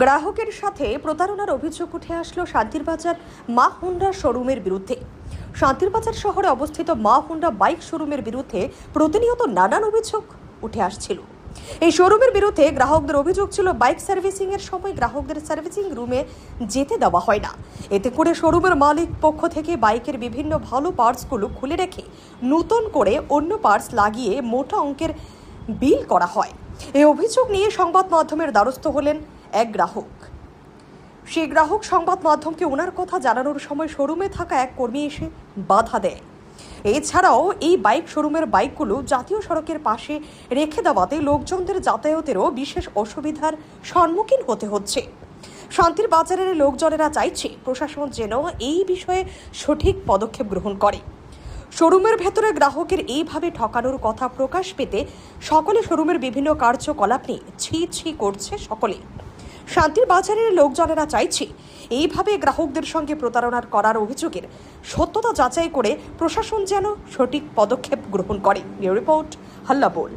গ্রাহকের সাথে প্রতারণার অভিযোগ উঠে আসলো শান্তিরবাজার মা হুন্ডা শোরুমের বিরুদ্ধে। শান্তিরবাজার শহরে অবস্থিত মা হুন্ডা বাইক শোরুমের বিরুদ্ধে প্রতিনিয়ত নানান অভিযোগ উঠে আসছিল। এই শোরুমের বিরুদ্ধে গ্রাহকদের অভিযোগ ছিল বাইক সার্ভিসিং এর সময় গ্রাহকদের সার্ভিসিং রুমে যেতে দেওয়া হয় না। এতে করে শোরুমের মালিক পক্ষ থেকে বাইকের বিভিন্ন ভালো পার্টসগুলো খুলে রেখে নতুন করে অন্য পার্টস লাগিয়ে মোটা অঙ্কের বিল করা হয়। এই অভিযোগ নিয়ে সংবাদ মাধ্যমের দ্বারস্থ হলেন এক গ্রাহক। সেই গ্রাহক সংবাদ মাধ্যমকে ওনার কথা জানানোর সময় শোরুমে থাকা এক কর্মী এসে বাধা দেয়। এছাড়াও এই বাইক শোরুমের বাইকগুলো জাতীয় সড়কের পাশে রেখে দেওয়াতে লোকজনদের যাতায়াতেরও বিশেষ অসুবিধার সম্মুখীন হতে হচ্ছে। শান্তির বাজারের লোকজনেরা চাইছে প্রশাসন যেন এই বিষয়ে সঠিক পদক্ষেপ গ্রহণ করে। শোরুমের ভেতরে গ্রাহকের এইভাবে ঠকানোর কথা প্রকাশ পেতে সকলে শোরুমের বিভিন্ন কার্যকলাপ নিয়ে ছি ছি করছে সকলে। শান্তির বাজারের লোকজনেরা চাইছে এইভাবে গ্রাহকদের সঙ্গে প্রতারণা করার অভিযোগের সত্যতা যাচাই করে প্রশাসন যেন সঠিক পদক্ষেপ গ্রহণ করে। রিপোর্ট হাল্লা বোল।